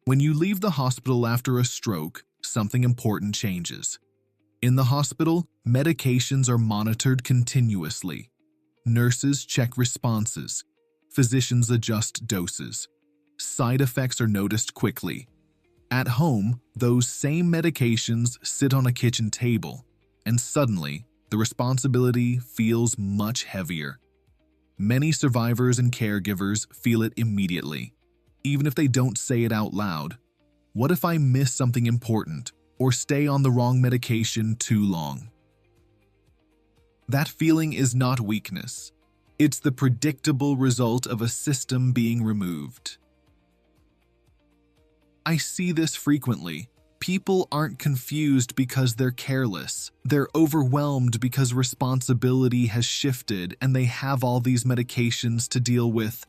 When you leave the hospital after a stroke, something important changes. In the hospital, medications are monitored continuously. Nurses check responses. Physicians adjust doses. Side effects are noticed quickly. At home, those same medications sit on a kitchen table, and suddenly, the responsibility feels much heavier. Many survivors and caregivers feel it immediately, even if they don't say it out loud. What if I miss something important or stay on the wrong medication too long? That feeling is not weakness. It's the predictable result of a system being removed. I see this frequently. People aren't confused because they're careless. They're overwhelmed because responsibility has shifted and they have all these medications to deal with.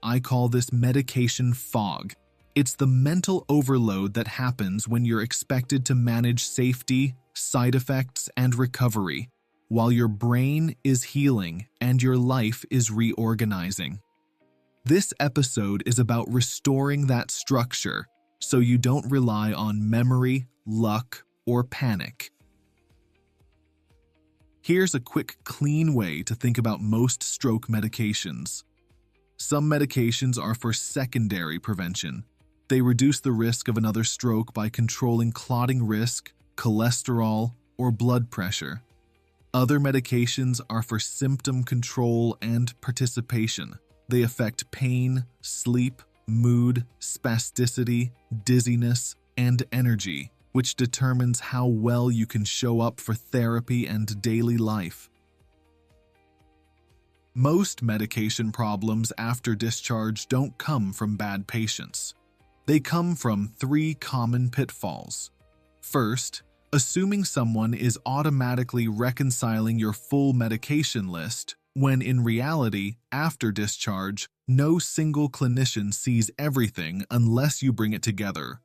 I call this medication fog. It's the mental overload that happens when you're expected to manage safety, side effects, and recovery, while your brain is healing and your life is reorganizing. This episode is about restoring that structure so you don't rely on memory, luck, or panic. Here's a quick, clean way to think about most stroke medications. Some medications are for secondary prevention. They reduce the risk of another stroke by controlling clotting risk, cholesterol, or blood pressure. Other medications are for symptom control and participation. They affect pain, sleep, mood, spasticity, dizziness, and energy, which determines how well you can show up for therapy and daily life. Most medication problems after discharge don't come from bad patients. They come from 3 common pitfalls. First, assuming someone is automatically reconciling your full medication list, when in reality, after discharge, no single clinician sees everything unless you bring it together.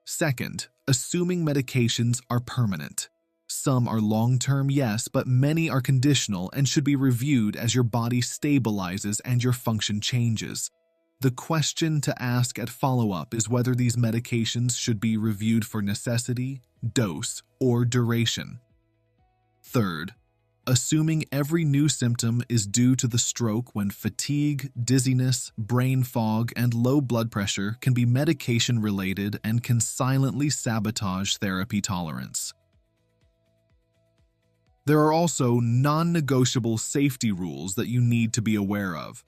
Second, assuming medications are permanent. Some are long-term, yes, but many are conditional and should be reviewed as your body stabilizes and your function changes. The question to ask at follow-up is whether these medications should be reviewed for necessity, dose, or duration. Third, assuming every new symptom is due to the stroke when fatigue, dizziness, brain fog, and low blood pressure can be medication-related and can silently sabotage therapy tolerance. There are also non-negotiable safety rules that you need to be aware of.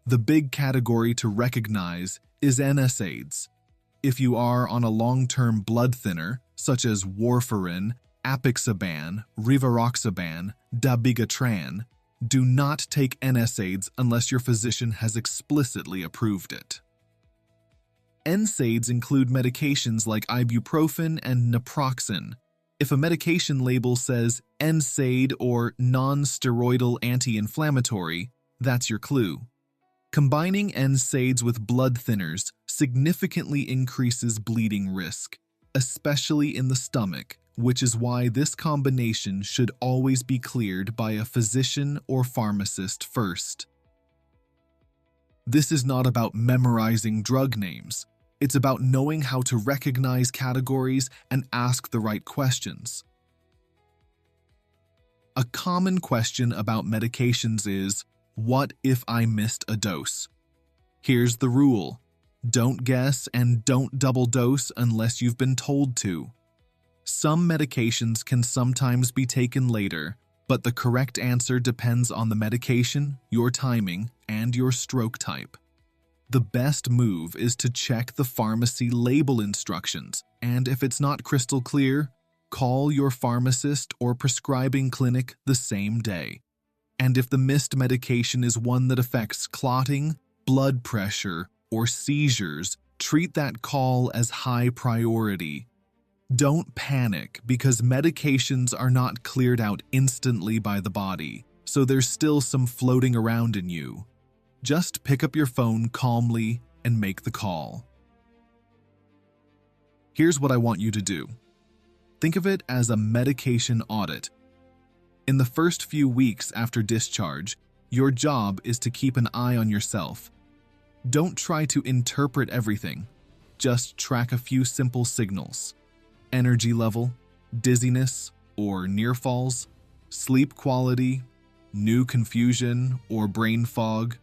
The big category to recognize is NSAIDs. If you are on a long-term blood thinner, such as warfarin, apixaban, rivaroxaban, dabigatran, do not take NSAIDs unless your physician has explicitly approved it. NSAIDs include medications like ibuprofen and naproxen. If a medication label says NSAID or non-steroidal anti-inflammatory, that's your clue. Combining NSAIDs with blood thinners significantly increases bleeding risk, especially in the stomach, which is why this combination should always be cleared by a physician or pharmacist first. This is not about memorizing drug names. It's about knowing how to recognize categories and ask the right questions. A common question about medications is, what if I missed a dose? Here's the rule. Don't guess and don't double dose unless you've been told to. Some medications can sometimes be taken later, but the correct answer depends on the medication, your timing, and your stroke type. The best move is to check the pharmacy label instructions, and if it's not crystal clear, call your pharmacist or prescribing clinic the same day. And if the missed medication is one that affects clotting, blood pressure, or seizures, treat that call as high priority. Don't panic because medications are not cleared out instantly by the body, so there's still some floating around in you. Just pick up your phone calmly and make the call. Here's what I want you to do. Think of it as a medication audit. In the first few weeks after discharge, your job is to keep an eye on yourself. Don't try to interpret everything. Just track a few simple signals: energy level, dizziness or near falls, sleep quality, new confusion or brain fog,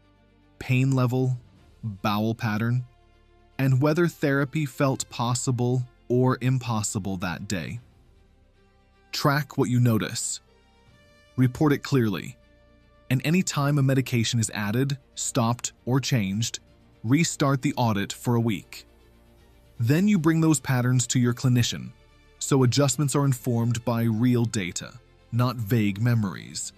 pain level, bowel pattern, and whether therapy felt possible or impossible that day. Track what you notice. Report it clearly. And any time a medication is added, stopped, or changed, restart the audit for a week. Then you bring those patterns to your clinician, so adjustments are informed by real data, not vague memories.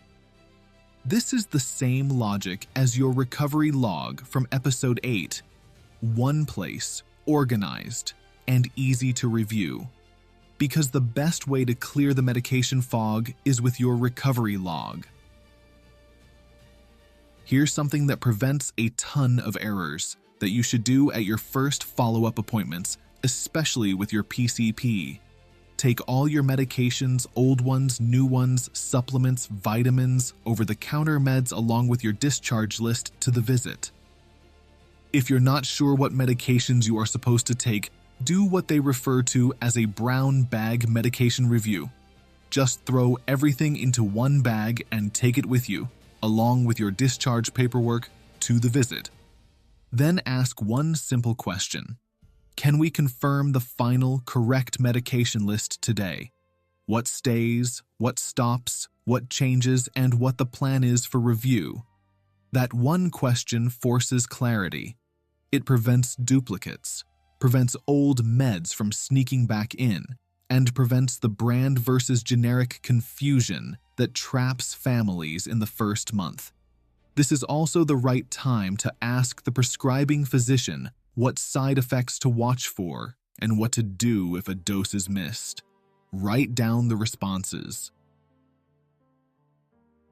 This is the same logic as your recovery log from episode 8, one place, organized, and easy to review. Because the best way to clear the medication fog is with your recovery log. Here's something that prevents a ton of errors that you should do at your first follow-up appointments, especially with your PCP. Take all your medications, old ones, new ones, supplements, vitamins, over-the-counter meds along with your discharge list to the visit. If you're not sure what medications you are supposed to take, do what they refer to as a brown bag medication review. Just throw everything into one bag and take it with you, along with your discharge paperwork, to the visit. Then ask one simple question. Can we confirm the final correct medication list today? What stays, what stops, what changes, and what the plan is for review? That one question forces clarity. It prevents duplicates, prevents old meds from sneaking back in, and prevents the brand versus generic confusion that traps families in the first month. This is also the right time to ask the prescribing physician what side effects to watch for and what to do if a dose is missed. Write down the responses.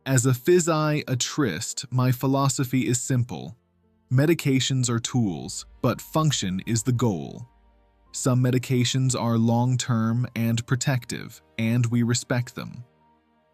As a Physiatrist, my philosophy is simple. Medications are tools, but function is the goal. Some medications are long-term and protective, and we respect them.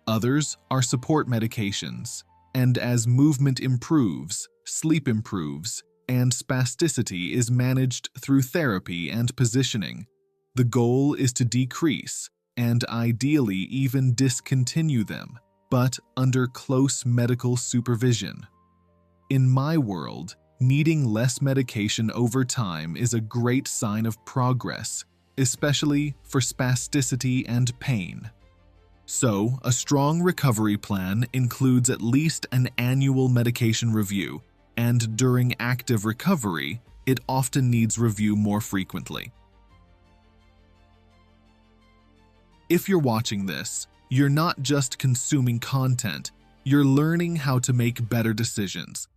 Others are support medications, and as movement improves, sleep improves, and spasticity is managed through therapy and positioning, the goal is to decrease and ideally even discontinue them, but under close medical supervision. In my world, needing less medication over time is a great sign of progress, especially for spasticity and pain. So, a strong recovery plan includes at least an annual medication review, and during active recovery, it often needs review more frequently. If you're watching this, you're not just consuming content, you're learning how to make better decisions.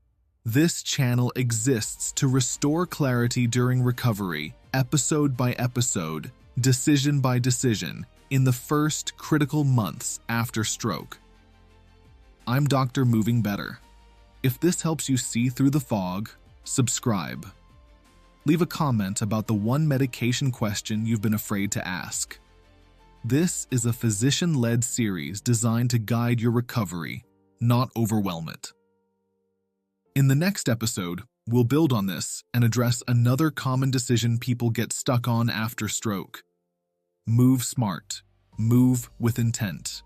This channel exists to restore clarity during recovery, episode by episode, decision by decision, in the first critical months after stroke. I'm Dr. Moving Better. If this helps you see through the fog, subscribe. Leave a comment about the one medication question you've been afraid to ask. This is a physician-led series designed to guide your recovery, not overwhelm it. In the next episode, we'll build on this and address another common decision people get stuck on after stroke. Move smart. Move with intent.